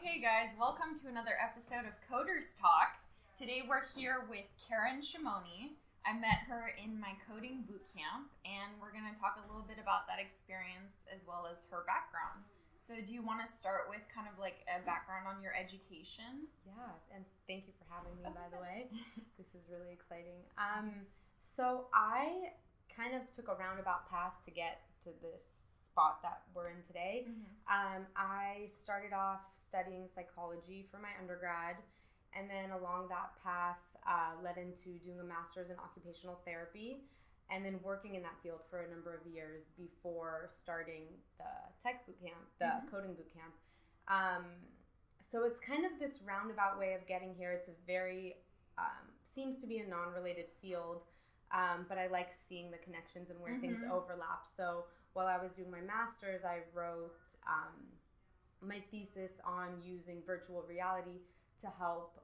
Okay guys, welcome to another episode of Coders Talk. Today we're here with Keren Shimoni. I met her in my coding bootcamp, and we're going to talk a little bit about that experience as well as her background. So do you want to start with kind of like a background on your education? Yeah, and thank you for having me, by the way. This is really exciting. So I kind of took a roundabout path to get to this spot that we're in today. I started off studying psychology for my undergrad, and then along that path led into doing a master's in occupational therapy, and then working in that field for a number of years before starting the tech bootcamp, the coding bootcamp. So it's kind of this roundabout way of getting here. It's a very, seems to be a non-related field, but I like seeing the connections and where things overlap. So while I was doing my master's, I wrote my thesis on using virtual reality to help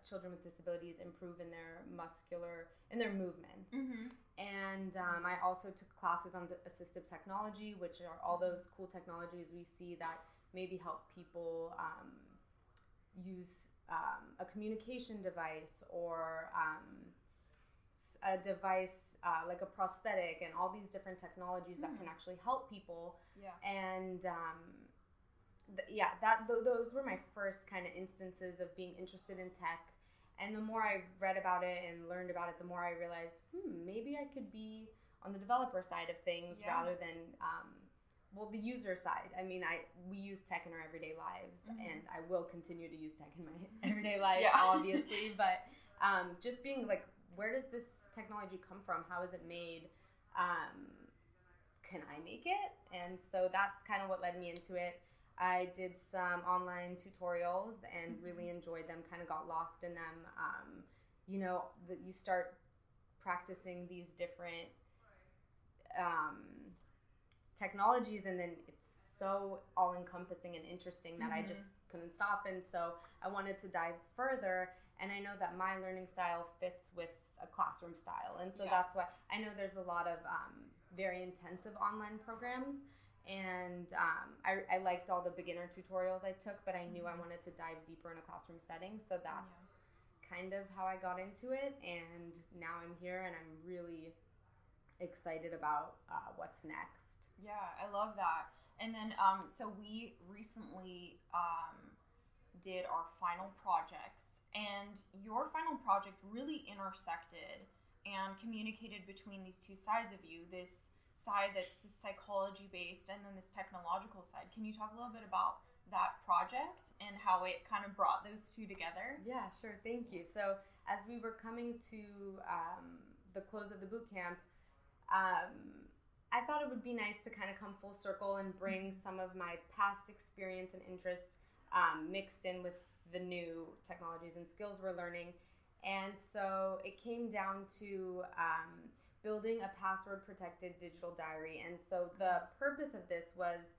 children with disabilities improve in their movements. And I also took classes on assistive technology, which are all those cool technologies we see that maybe help people use a communication device or a device like a prosthetic, and all these different technologies that can actually help people. And those were my first kind of instances of being interested in tech. And the more I read about it and learned about it, the more I realized, maybe I could be on the developer side of things rather than the user side. I mean, we use tech in our everyday lives, and I will continue to use tech in my everyday life, obviously. But just being like, where does this technology come from? How is it made? Can I make it? And so that's kind of what led me into it. I did some online tutorials and really enjoyed them, kind of got lost in them. You start practicing these different technologies, and then it's so all-encompassing and interesting that I just couldn't stop. And so I wanted to dive further, and I know that my learning style fits with a classroom style. And so that's why I know there's a lot of very intensive online programs. And I liked all the beginner tutorials I took, but I knew I wanted to dive deeper in a classroom setting. So that's kind of how I got into it. And now I'm here, and I'm really excited about what's next. Yeah, I love that. And then, so we recently did our final projects, and your final project really intersected and communicated between these two sides of you, this side that's psychology based and then this technological side. Can you talk a little bit about that project and how it kind of brought those two together? Yeah, sure. Thank you. So as we were coming to the close of the boot camp, I thought it would be nice to kind of come full circle and bring some of my past experience and interest mixed in with the new technologies and skills we're learning. And so it came down to building a password-protected digital diary. And so the purpose of this was,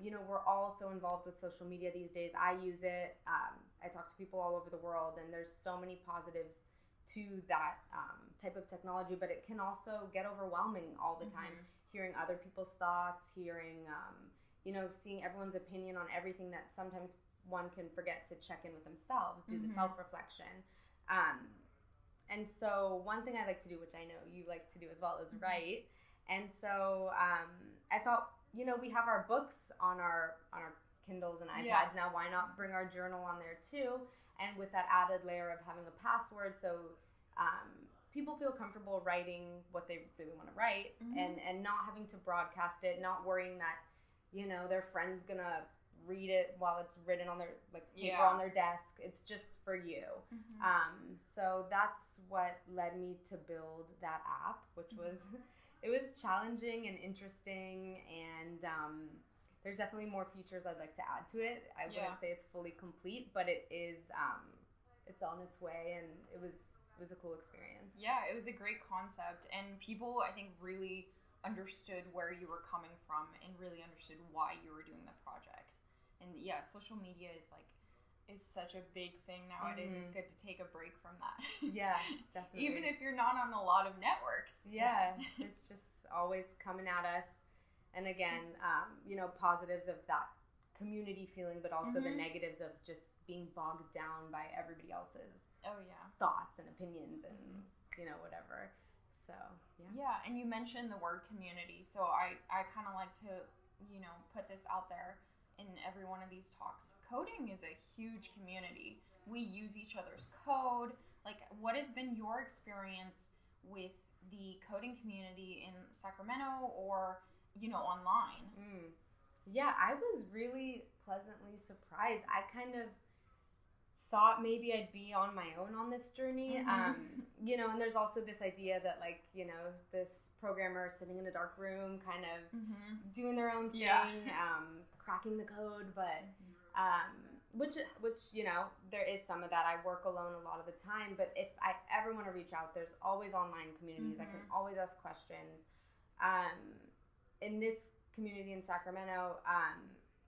we're all so involved with social media these days. I use it. I talk to people all over the world, and there's so many positives to that type of technology, but it can also get overwhelming all the time, hearing other people's thoughts, hearing, seeing everyone's opinion on everything, that sometimes one can forget to check in with themselves, do the self-reflection. And so one thing I like to do, which I know you like to do as well, is write. And so I thought, we have our books on our Kindles and iPads now. Why not bring our journal on there too? And with that added layer of having a password, so people feel comfortable writing what they really want to write, and not having to broadcast it, not worrying that, their friend's gonna read it while it's written on their paper on their desk. It's just for you. So that's what led me to build that app, which was it was challenging and interesting, and there's definitely more features I'd like to add to it. I wouldn't say it's fully complete, but it is it's on its way, and it was a cool experience. Yeah, it was a great concept, and people, I think, really understood where you were coming from and really understood why you were doing the project. And social media is such a big thing nowadays. It's good to take a break from that. Yeah, definitely. Even if you're not on a lot of networks. Yeah, it's just always coming at us. And again, positives of that community feeling, but also the negatives of just being bogged down by everybody else's thoughts and opinions and whatever. So yeah. And you mentioned the word community, so I kind of like to put this out there in every one of these talks. Coding is a huge community. We use each other's code. Like, what has been your experience with the coding community in Sacramento or online? Yeah, I was really pleasantly surprised. I kind of thought maybe I'd be on my own on this journey. And there's also this idea that this programmer sitting in a dark room kind of doing their own thing, cracking the code, but which there is some of that. I work alone a lot of the time, but if I ever want to reach out, there's always online communities. I can always ask questions. In this community in Sacramento,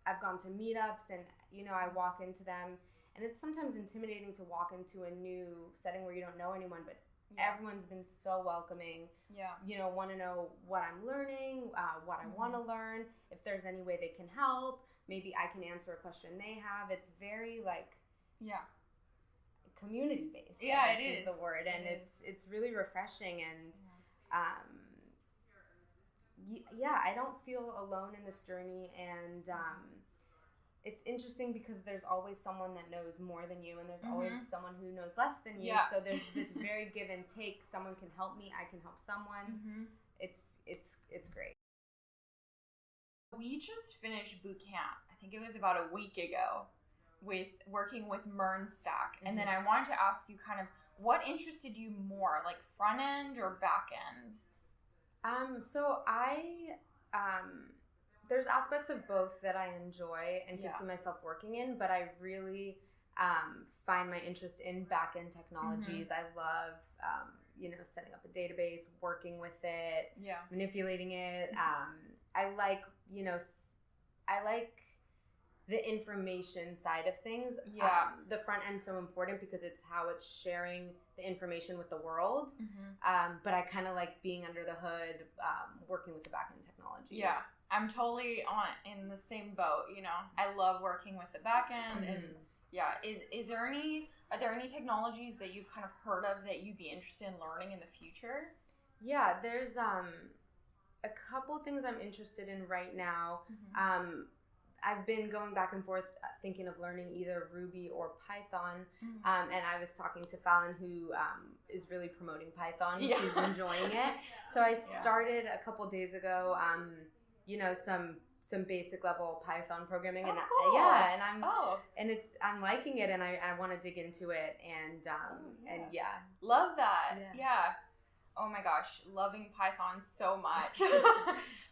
I've gone to meetups and I walk into them, and it's sometimes intimidating to walk into a new setting where you don't know anyone, but everyone's been so welcoming. Want to know what I'm learning, what I want to learn, if there's any way they can help. Maybe I can answer a question they have. It's very community based. Yeah, it is the word, and it's really refreshing. And I don't feel alone in this journey. And it's interesting because there's always someone that knows more than you, and there's always someone who knows less than you. So there's this very give and take. Someone can help me. I can help someone. It's great. We just finished boot camp. I think it was about a week ago with working with Mernstack. And then I wanted to ask you kind of what interested you more, like front end or back end? So there's aspects of both that I enjoy and can see myself working in, but I really find my interest in back end technologies. I love setting up a database, working with it, manipulating it. I like the information side of things. The front end's so important because it's how it's sharing the information with the world. But I kind of like being under the hood, working with the back end technologies. Yeah, I'm totally in the same boat. I love working with the back end, and are there any technologies that you've kind of heard of that you'd be interested in learning in the future? Yeah, there's a couple things I'm interested in right now. I've been going back and forth thinking of learning either Ruby or Python. And I was talking to Fallon, who is really promoting Python. She's enjoying it. So I started a couple days ago, some basic level Python programming. And I'm liking it, and I want to dig into it. And love that. Yeah. Oh my gosh, loving Python so much.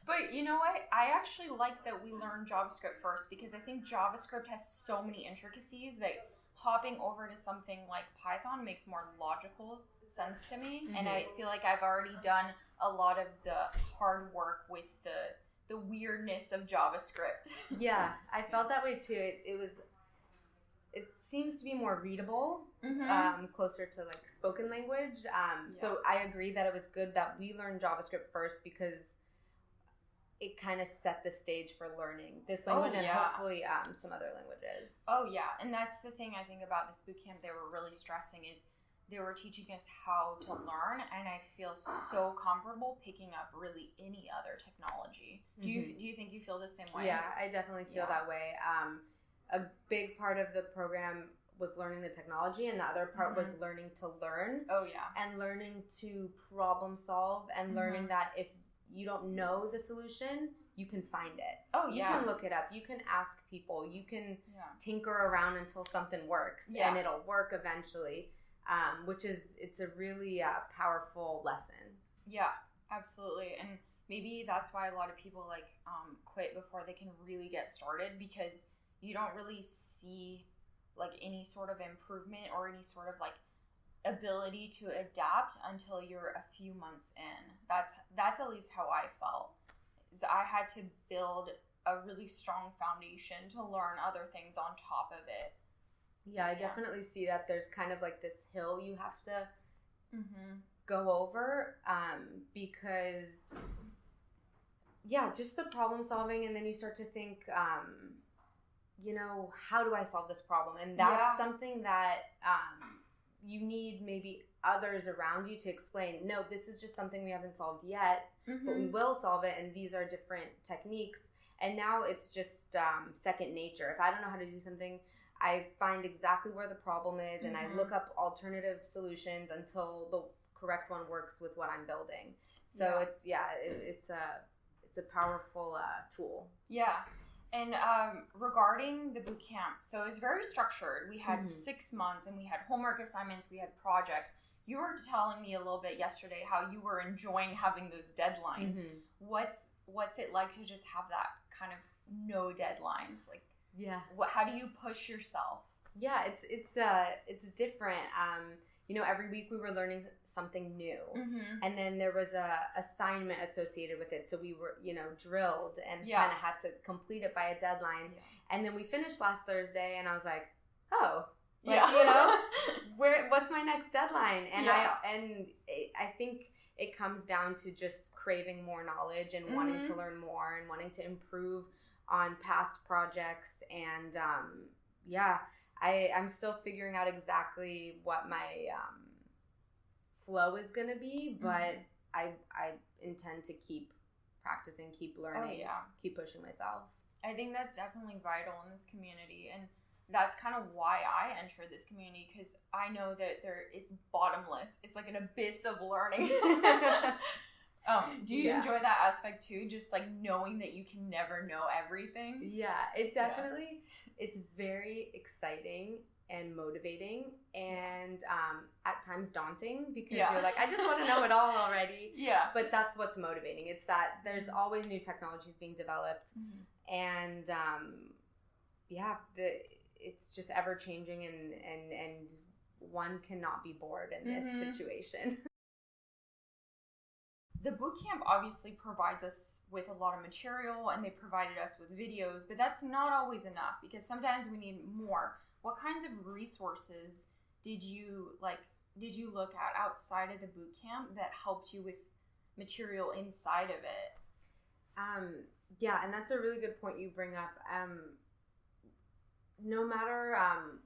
But you know what? I actually like that we learned JavaScript first, because I think JavaScript has so many intricacies that hopping over to something like Python makes more logical sense to me. And I feel like I've already done a lot of the hard work with the weirdness of JavaScript. Yeah, I felt that way too. It seems to be more readable, closer to like spoken language. So I agree that it was good that we learned JavaScript first, because it kind of set the stage for learning this language and hopefully some other languages. Oh yeah, and that's the thing I think about this bootcamp they were really stressing is they were teaching us how to learn, and I feel so comfortable picking up really any other technology. Do you think you feel the same way? Yeah, I definitely feel that way. A big part of the program was learning the technology, and the other part was learning to learn. Oh yeah. And learning to problem solve, and learning that if you don't know the solution, you can find it. Oh yeah. You can look it up. You can ask people. You can tinker around until something works, and it'll work eventually. It's a really powerful lesson. Yeah, absolutely. And maybe that's why a lot of people quit before they can really get started, because you don't really see any sort of improvement or any sort of ability to adapt until you're a few months in. That's at least how I felt. Is I had to build a really strong foundation to learn other things on top of it. Yeah, I definitely see that there's kind of this hill you have to go over, because just the problem solving, and then you start to think how do I solve this problem? And that's something that you need maybe others around you to explain, no, this is just something we haven't solved yet, but we will solve it, and these are different techniques. And now it's just second nature. If I don't know how to do something, I find exactly where the problem is, and I look up alternative solutions until the correct one works with what I'm building. So it's a powerful tool. Yeah. And regarding the boot camp, so it's very structured. We had 6 months, and we had homework assignments, we had projects. You were telling me a little bit yesterday how you were enjoying having those deadlines. What's it like to just have that kind of no deadlines? Like, how do you push yourself? Yeah, it's different. Every week we were learning something new, and then there was a assignment associated with it. So we were, drilled and kind of had to complete it by a deadline. And then we finished last Thursday, and I was like, oh, what's my next deadline? And I think it comes down to just craving more knowledge and wanting to learn more and wanting to improve on past projects. And I'm still figuring out exactly what my flow is going to be, but I intend to keep practicing, keep learning, keep pushing myself. I think that's definitely vital in this community, and that's kind of why I entered this community, because I know that it's bottomless. It's like an abyss of learning. Do you enjoy that aspect too? Just like knowing that you can never know everything? Yeah, it definitely, it's very exciting and motivating, and at times daunting, because you're like, I just want to know it all already. But that's what's motivating. It's that there's always new technologies being developed, and it's just ever changing, and one cannot be bored in this situation. The bootcamp obviously provides us with a lot of material, and they provided us with videos, but that's not always enough, because sometimes we need more. What kinds of resources did you look at outside of the bootcamp that helped you with material inside of it? And that's a really good point you bring up. No matter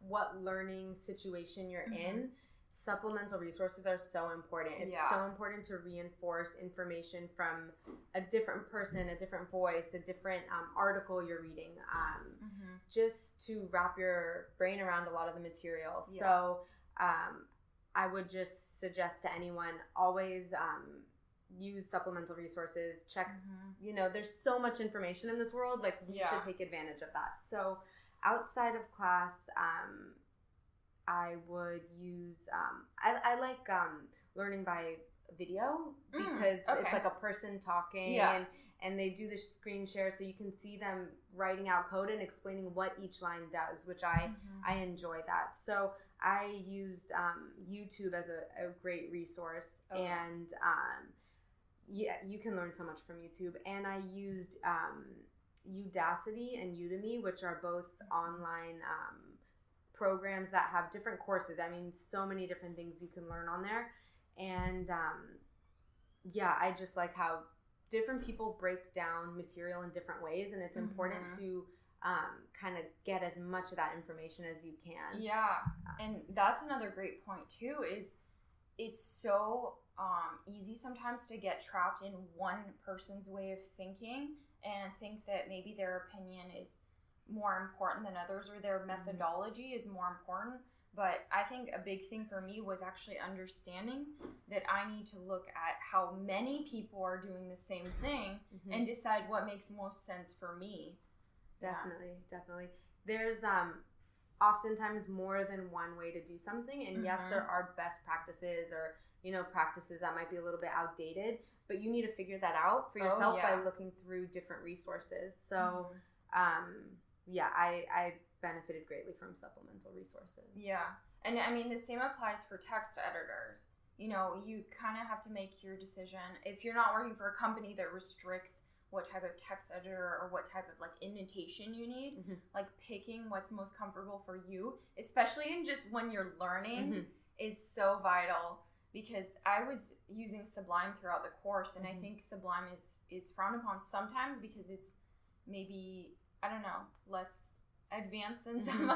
what learning situation you're in, supplemental resources are so important. It's so important to reinforce information from a different person, a different voice, a different article you're reading, just to wrap your brain around a lot of the material. So I would just suggest to anyone, always use supplemental resources. Check, there's so much information in this world, like we should take advantage of that. So outside of class, I would use, I like learning by video, because it's like a person talking, and they do the screen share, so you can see them writing out code and explaining what each line does, which I enjoy that. So I used YouTube as a great resource, and you can learn so much from YouTube. And I used Udacity and Udemy, which are both online programs that have different courses. I mean, so many different things you can learn on there. And I just like how different people break down material in different ways, and it's important to kind of get as much of that information as you can. And that's another great point too, is it's so easy sometimes to get trapped in one person's way of thinking and think that maybe their opinion is more important than others, or their methodology is more important. But I think a big thing for me was actually understanding that I need to look at how many people are doing the same thing and decide what makes most sense for me. Definitely. There's oftentimes more than one way to do something, and yes, there are best practices, or practices that might be a little bit outdated, but you need to figure that out for yourself by looking through different resources. So I benefited greatly from supplemental resources. And I mean, the same applies for text editors. You kind of have to make your decision. If you're not working for a company that restricts what type of text editor or what type of like indentation you need, like picking what's most comfortable for you, especially in just when you're learning, is so vital. Because I was using Sublime throughout the course, and I think Sublime is frowned upon sometimes because it's maybe, I don't know, less advanced than some.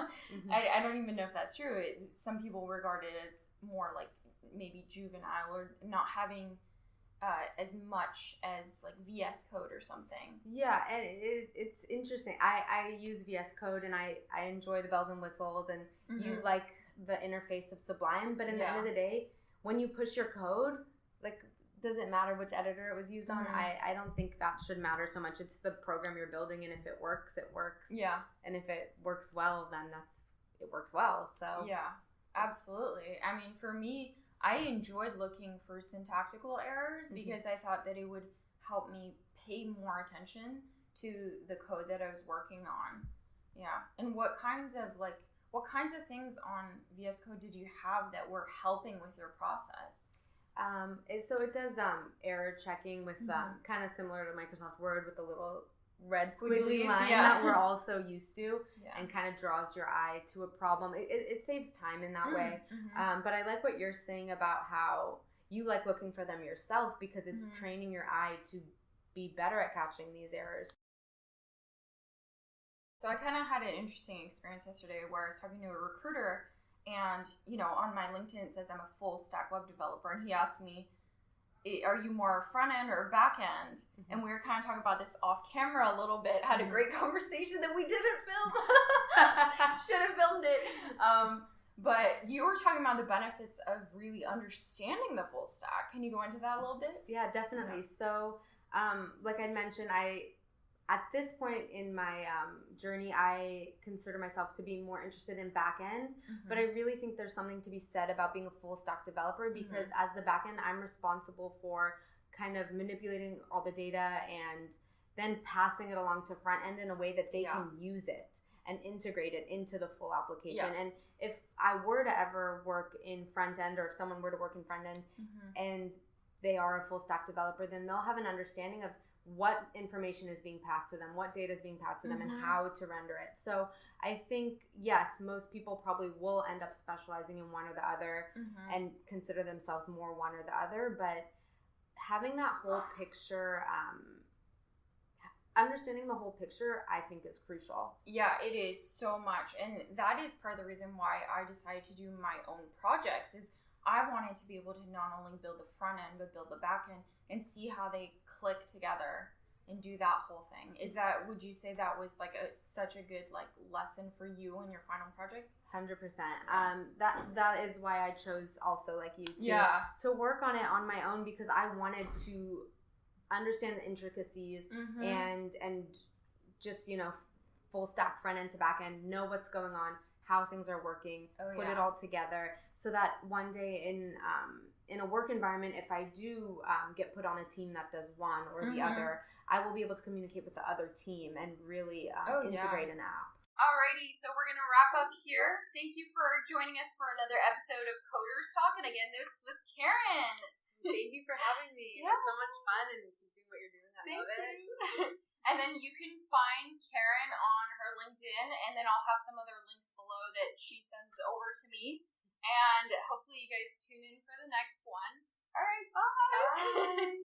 I don't even know if that's true. Some people regard it as more like maybe juvenile or not having as much as like VS Code or something. Yeah, and it's interesting. I use VS Code and I enjoy the bells and whistles, and you like the interface of Sublime, but in the end of the day, when you push your code, like, does it matter which editor it was used on? I don't think that should matter so much. It's the program you're building, and if it works, it works. Yeah. And if it works well, then it works well. So yeah, absolutely. I mean, for me, I enjoyed looking for syntactical errors because I thought that it would help me pay more attention to the code that I was working on. Yeah. And what kinds of things on VS Code did you have that were helping with your process? So it does error checking with kind of similar to Microsoft Word with the little red squiggly line that we're all so used to, and kind of draws your eye to a problem. It saves time in that way. But I like what you're saying about how you like looking for them yourself, because it's training your eye to be better at catching these errors. So I kind of had an interesting experience yesterday where I was talking to a recruiter, and, you know, on my LinkedIn it says I'm a full stack web developer, and he asked me, are you more front end or back end? And we were kind of talking about this off camera a little bit, had a great conversation that we didn't film. Should have filmed it. But you were talking about the benefits of really understanding the full stack. Can you go into that a little bit? Yeah, definitely. So, like I mentioned, at this point in my journey, I consider myself to be more interested in back end, but I really think there's something to be said about being a full stack developer, because as the back end, I'm responsible for kind of manipulating all the data and then passing it along to front end in a way that they can use it and integrate it into the full application. And if I were to ever work in front end, or if someone were to work in front end and they are a full stack developer, then they'll have an understanding of what information is being passed to them, what data is being passed to them, and how to render it. So I think, yes, most people probably will end up specializing in one or the other and consider themselves more one or the other. But having that whole picture, understanding the whole picture, I think is crucial. Yeah, it is so much. And that is part of the reason why I decided to do my own projects, is I wanted to be able to not only build the front end, but build the back end and see how they click together and do that whole thing. Would you say that was like such a good like lesson for you in your final project? 100%. That is why I chose also, like you, to work on it on my own, because I wanted to understand the intricacies and just, you know, full stack front end to back end, know what's going on, how things are working, put it all together, so that one day in a work environment, if I do get put on a team that does one or the other, I will be able to communicate with the other team and really integrate an app. Alrighty, so we're going to wrap up here. Thank you for joining us for another episode of Coders Talk. And again, this was Keren. Thank you for having me. It was so much fun, and doing what you're doing. I love it. And then you can find Keren on her LinkedIn, and then I'll have some other links below that she sends over to me. And hopefully you guys tune in for the next one. All right, bye. Bye.